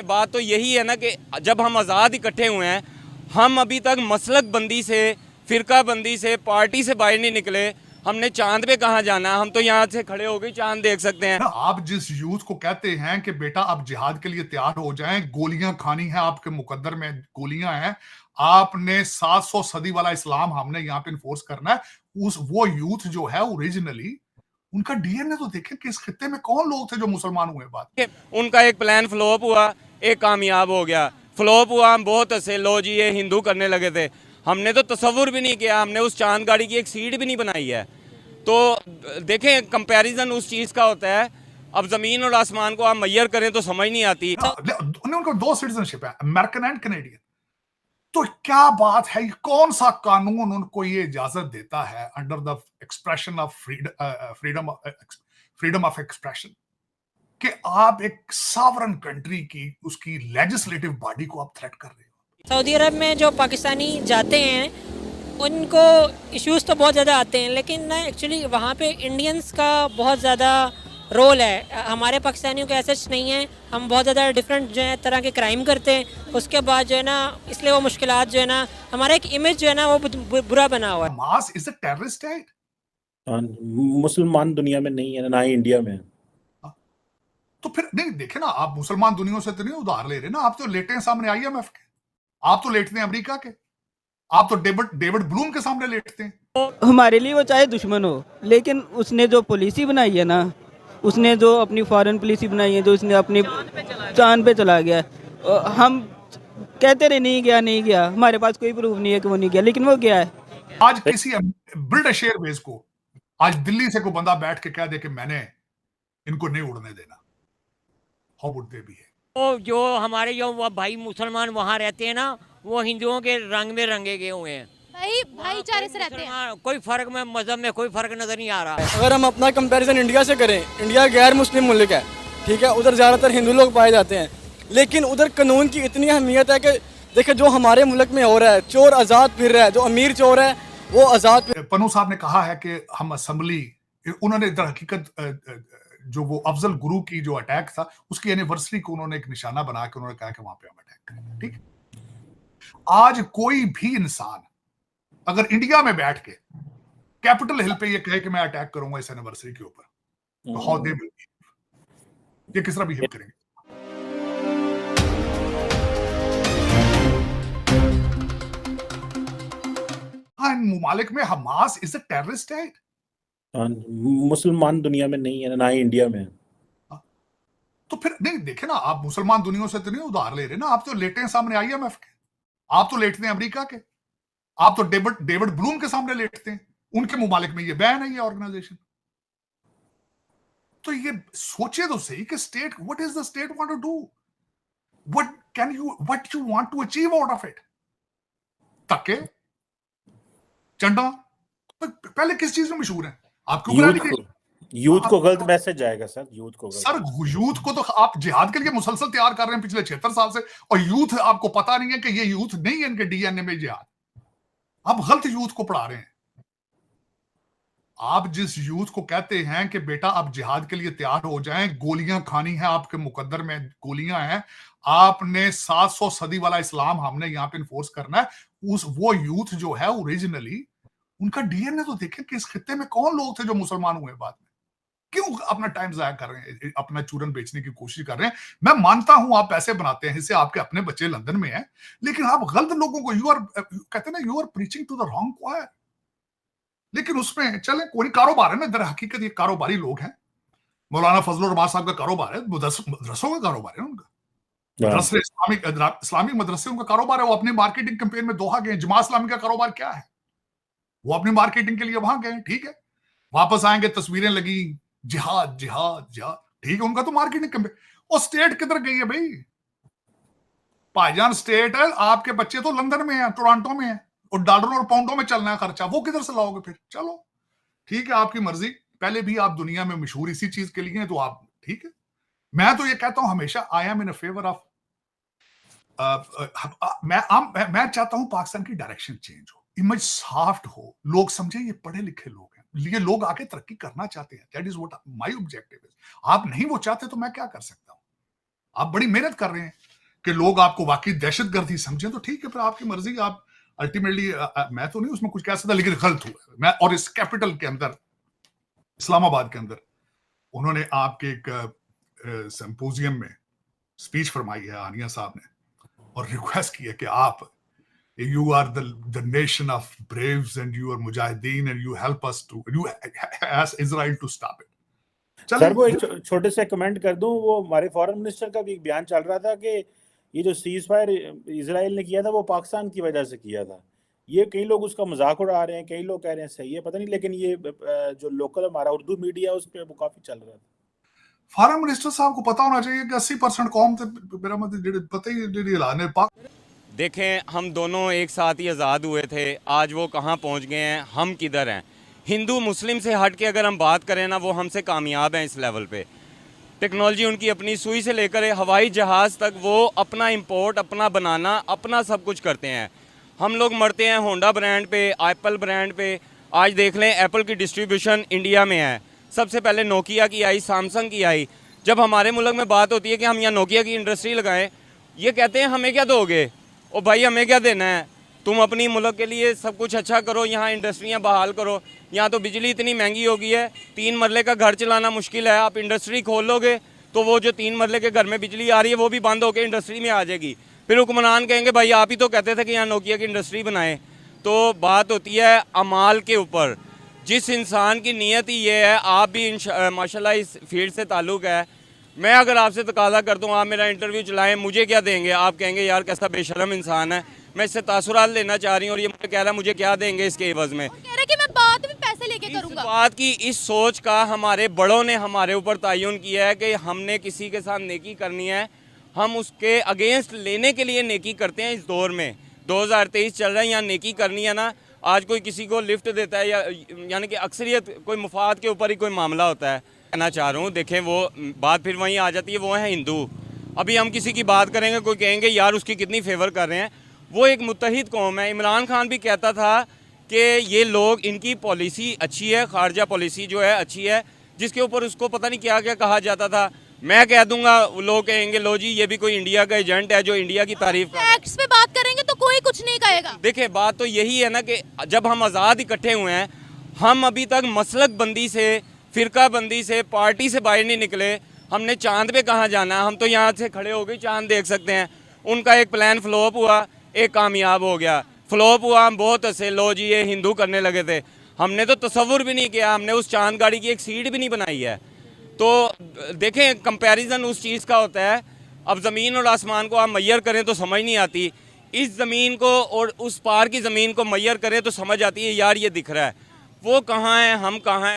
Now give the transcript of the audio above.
बात तो यही है ना कि जब हम आज़ाद इकट्ठे हुए हैं, हम अभी तक मसलक बंदी से, फिरका बंदी से, पार्टी से बाहर नहीं निकले। हमने चांद पे कहाँ जाना, हम तो यहाँ से खड़े हो गए चांद देख सकते हैं। आप जिस यूथ को कहते हैं कि बेटा अब जिहाद के लिए तैयार हो जाएं, गोलियां खानी है, आपके मुकद्दर में गोलियां हैं, आपने 700 सदी वाला इस्लाम हमने यहाँ पे इन्फोर्स करना है, उस वो यूथ जो है ओरिजिनली उनका डीएनए तो देखें कि इस खित्ते में कौन लोग थे जो मुसलमान हुए बाद। उनका एक प्लान फ्लॉप हुआ, एक कामयाब हो गया। फ्लॉप हुआ, हम बहुत हंसे, लो जी ये हिंदू करने लगे थे। हमने तो तसव्वुर भी नहीं किया, हमने उस चांद गाड़ी की एक सीट भी नहीं बनाई है। तो देखें कंपैरिजन उस चीज़ का होता है। अब ज़मीन और आसमान को आप मैयर करें तो समझ नहीं आती। उनको दो सिटीजनशिप है, अमेरिकन एंड कनेडियन। तो क्या बात है, कौन सा कानून उनको ये इजाजत देता है under the expression of freedom of expression कि आप एक सॉवरन कंट्री की उसकी लेजिस्लेटिव बॉडी को आप थ्रेट कर रहे हो। सऊदी अरब में जो पाकिस्तानी जाते हैं उनको इश्यूज़ तो बहुत ज़्यादा आते हैं, लेकिन ना एक्चुअली वहाँ पे इंडियंस का बहुत ज़्यादा रोल है। हमारे पाकिस्तानियों के ऐसे नहीं है, हम बहुत ज़्यादा डिफरेंट जो है तरह के क्राइम करते हैं, उसके बाद जो है ना इसलिए वो मुश्किलात जो है ना हमारा एक इमेज जो है ना वो बुरा बना हुआ है। Hamas is a terrorist state. मुसलमान दुनिया में नहीं है, ना ही इंडिया में। तो फिर नहीं देखे ना, आप मुसलमान दुनिया से तो नहीं उधार ले रहे ना, आप तो लेटे हैं सामने आईएमएफ के, आप तो लेटते हैं अमेरिका के, आप तो डेविड ब्लूम के सामने लेटते हैं। हमारे लिए वो चाहे दुश्मन हो, लेकिन उसने जो पॉलिसी बनाई है ना, उसने जो अपनी फॉरेन पॉलिसी बनाई है, जो उसने अपनी चांद पे चला गया, हम कहते रहे नहीं गया नहीं गया, हमारे पास कोई प्रूफ नहीं है कि वो नहीं गया, लेकिन वो गया है। आज किसी बिल्ड शेयरवेज को आज दिल्ली से कोई बंदा बैठ के कह दे कि मैंने इनको नहीं उड़ने देना, हाउ वुड दे बी? तो जो हमारे जो भाई मुसलमान वहाँ रहते हैं ना, वो हिंदुओं के रंग में रंगे गए हुए हैं। भाईचारे से रहते हैं, कोई फर्क में मजहब में कोई फर्क नजर नहीं आ रहा है। अगर हम अपना कंपैरिजन इंडिया से करें, इंडिया गैर मुस्लिम मुल्क है, ठीक है, उधर ज़्यादातर हिंदू लोग पाए जाते हैं, लेकिन उधर कानून की इतनी अहमियत है कि देखिए जो हमारे मुल्क में हो रहा है, चोर आज़ाद फिर रहा है, जो अमीर चोर है वो आज़ाद। पन्नू साहब ने कहा है कि हम असेंबली, उन्होंने दर हकीकत जो वो अफजल गुरु की जो अटैक था उसकी एनिवर्सरी को उन्होंने एक निशाना बना के उन्होंने कहा कि वहां पे हम अटैक करेंगे। ठीक, आज कोई भी इंसान अगर इंडिया में बैठ के कैपिटल हिल पे ये कहे कि मैं अटैक करूंगा इस एनिवर्सरी के ऊपर, तो हाउ दे विल ये किस तरह बिहेव करेंगे? हाँ, इन मुमालिक में Hamas is a terrorist state. मुसलमान दुनिया में नहीं है, ना ही इंडिया में। तो फिर नहीं देखे ना, आप मुसलमान दुनिया से तो नहीं उधार ले रहे ना, आप तो लेटे हैं सामने आईएमएफ के, आप तो लेटते हैं अमेरिका के, आप तो डेविड ब्लूम के सामने लेटते हैं, उनके मुमालिक में ये बैन है ये ऑर्गेनाइजेशन। तो ये सोचे तो सही कि state, what is the state want to do, what you want to achieve out of it? तके चंडा पहले किस चीज में मशहूर है? आपको यूथ को गलत मैसेज जाएगा सर, यूथ को सर, यूथ को तो आप जिहाद के लिए मुसलसल तैयार कर रहे हैं पिछले 76 साल से, और यूथ आपको पता नहीं है कि ये यूथ नहीं है इनके डीएनए में जिहाद। आप गलत यूथ को पढ़ा रहे हैं। आप जिस यूथ को कहते हैं कि बेटा अब जिहाद के लिए तैयार हो जाएं, गोलियां खानी है, आपके मुकद्दर में गोलियां हैं, आपने 700 सदी वाला इस्लाम हमने यहाँ पे इन्फोर्स करना है, वो यूथ जो है ओरिजिनली उनका डीएनए तो देखें कि इस खित्ते में कौन लोग थे जो मुसलमान हुए बाद में। क्यों अपना टाइम जाया कर रहे हैं, अपना चूरन बेचने की कोशिश कर रहे हैं? मैं मानता हूं आप पैसे बनाते हैं, इससे आपके अपने बच्चे लंदन में हैं, लेकिन आप गलत लोगों को कहते हैं ना, you are preaching to the wrong choir. लेकिन उसमें चले, कोई कारोबार है ना, दर हकीकत ये कारोबारी लोग हैं। मौलाना फजलुर रहमान साहब का कारोबार है, मदरसों का कारोबार है उनका, मदरसे इस्लामिक मदरसे उनका कारोबार है। वो अपने मार्केटिंग कैंपेन में दोहा गए। जमात इस्लामी का कारोबार क्या है? वो अपनी मार्केटिंग के लिए वहां गए, ठीक है, वापस आएंगे तस्वीरें लगी जिहाद जिहाद जिहाद, ठीक है, उनका तो मार्केटिंग कैंपेन। और स्टेट किधर गई है भाई? भाईजान स्टेट है, आपके बच्चे तो लंदन में है, टोरंटो में है, और डॉलरों और पाउंडों में चलना है खर्चा, वो किधर से लाओगे फिर? चलो ठीक है, आपकी मर्जी। पहले भी आप दुनिया में मशहूर इसी चीज के लिए हैं, तो आप ठीक है। मैं तो ये कहता हूं हमेशा, I am in favour of, मैं चाहता हूं पाकिस्तान की डायरेक्शन चेंज हो, इमेज सॉफ्ट हो, लोग समझे ये पढ़े लिखे लोग हैं, ये लोग आगे तरक्की करना चाहते हैं। That is what my objective is. आप नहीं वो चाहते तो मैं क्या कर सकता हूं? आप बड़ी मेहनत कर रहे हैं, कि लोग आपको वाकई दहशतगर्दी समझें तो ठीक है, फिर आपकी मर्जी। आप अल्टीमेटली, मैं तो नहीं उसमें कुछ कह सकता, लेकिन गलत हुआ मैं। और इस कैपिटल के अंदर, इस्लामाबाद के अंदर, उन्होंने आपके एक सिंपोजियम में स्पीच फरमाई है आनिया साहब ने, और रिक्वेस्ट की है कि आप, you are the nation of braves and you are mujahideen and you help us to, you ask Israel to stop it. Sir वो एक छोटे से कमेंट कर दूं, वो हमारे फॉरेन मिनिस्टर का भी एक बयान चल रहा था कि ये जो सीज फायर इजराइल ने किया था वो पाकिस्तान की वजह से किया था। ये कई लोग उसका मजाक उड़ा रहे हैं, कई लोग कह रहे हैं सही है, पता नहीं, लेकिन ये जो लोकल हमारा उर्दू मीडिया उस पर वो काफी चल रहा था। फॉरेन मिनिस्टर साहब को पता होना चाहिए कि 80% कौम थे मेरा मतलब पता ही नहीं लाने पाक। देखें, हम दोनों एक साथ ही आज़ाद हुए थे, आज वो कहाँ पहुँच गए हैं, हम किधर हैं। हिंदू मुस्लिम से हट के अगर हम बात करें ना, वो हमसे कामयाब हैं इस लेवल पे। टेक्नोलॉजी उनकी अपनी, सुई से लेकर हवाई जहाज़ तक वो अपना इंपोर्ट, अपना बनाना, अपना सब कुछ करते हैं। हम लोग मरते हैं होंडा ब्रांड पे, एप्पल ब्रांड पे। आज देख लें, एप्पल की डिस्ट्रीब्यूशन इंडिया में है, सबसे पहले नोकिया की आई, सैमसंग की आई। जब हमारे मुल्क में बात होती है कि हम यहाँ नोकिया की इंडस्ट्री लगाएं, ये कहते हैं हमें क्या दोगे? ओ भाई, हमें क्या देना है? तुम अपनी मुल्क के लिए सब कुछ अच्छा करो, यहाँ इंडस्ट्रियाँ बहाल करो। यहाँ तो बिजली इतनी महंगी हो गई है, 3 मरले का घर चलाना मुश्किल है। आप इंडस्ट्री खोल लोगे तो वो जो 3 मरले के घर में बिजली आ रही है वो भी बंद होकर इंडस्ट्री में आ जाएगी। फिर हुक्मरान कहेंगे भाई आप ही तो कहते थे कि यहाँ नोकिया की इंडस्ट्री बनाएं। तो बात होती है अमाल के ऊपर। जिस इंसान की नीयत ही ये है, आप भी माशाल्लाह इस फील्ड से ताल्लुक़ है, मैं अगर आपसे तकाज़ा कर दूँ आप मेरा इंटरव्यू चलाएं, मुझे क्या देंगे? आप कहेंगे यार कैसा बेशरम इंसान है। मैं इससे तासुरात लेना चाह रही हूँ और ये मुझे कह रहा है मुझे क्या देंगे इसके एवज़ में। कह रहे कि मैं बाद में पैसे लेके करूंगा। इस बात की, इस सोच का हमारे बड़ों ने हमारे ऊपर तयन किया है कि हमने किसी के साथ नेकी करनी है, हम उसके अगेंस्ट लेने के लिए नेकी करते हैं। इस दौर में 2023 चल रहा है, यहाँ नेकी करनी है ना। आज कोई किसी को लिफ्ट देता है, यानी कि अक्सरियत कोई मुफाद के ऊपर ही कोई मामला होता है। कहना चाह रहा हूँ, देखें वो बात फिर वहीं आ जाती है, वो है हिंदू। अभी हम किसी की बात करेंगे, कोई कहेंगे यार उसकी कितनी फेवर कर रहे हैं। वो एक मुत्तहिद कौम है। इमरान खान भी कहता था कि ये लोग, इनकी पॉलिसी अच्छी है, खारजा पॉलिसी जो है अच्छी है, जिसके ऊपर उसको पता नहीं क्या क्या कहा जाता था। मैं कह दूंगा, लोग कहेंगे लो जी ये भी कोई इंडिया का एजेंट है जो इंडिया की तारीफ कर। टैक्स पे बात करेंगे तो कोई कुछ नहीं कहेगा। देखिए बात तो यही है ना कि जब हम आज़ाद इकट्ठे हुए हैं, हम अभी तक मसलक बंदी से, फ़िरका बंदी से, पार्टी से बाहर नहीं निकले। हमने चांद पे कहाँ जाना है? हम तो यहाँ से खड़े हो गए चांद देख सकते हैं। उनका एक प्लान फ्लॉप हुआ, एक कामयाब हो गया। फ्लॉप हुआ, हम बहुत हंसे, लो जी ये हिंदू करने लगे थे। हमने तो तसव्वुर भी नहीं किया, हमने उस चांद गाड़ी की एक सीट भी नहीं बनाई है। तो देखें, कंपैरिजन उस चीज़ का होता है। अब ज़मीन और आसमान को आप मैयर करें तो समझ नहीं आती, इस ज़मीन को और उस पार की ज़मीन को मैयर करें तो समझ आती है यार ये दिख रहा है। वो कहाँ है, हम कहाँ हैं।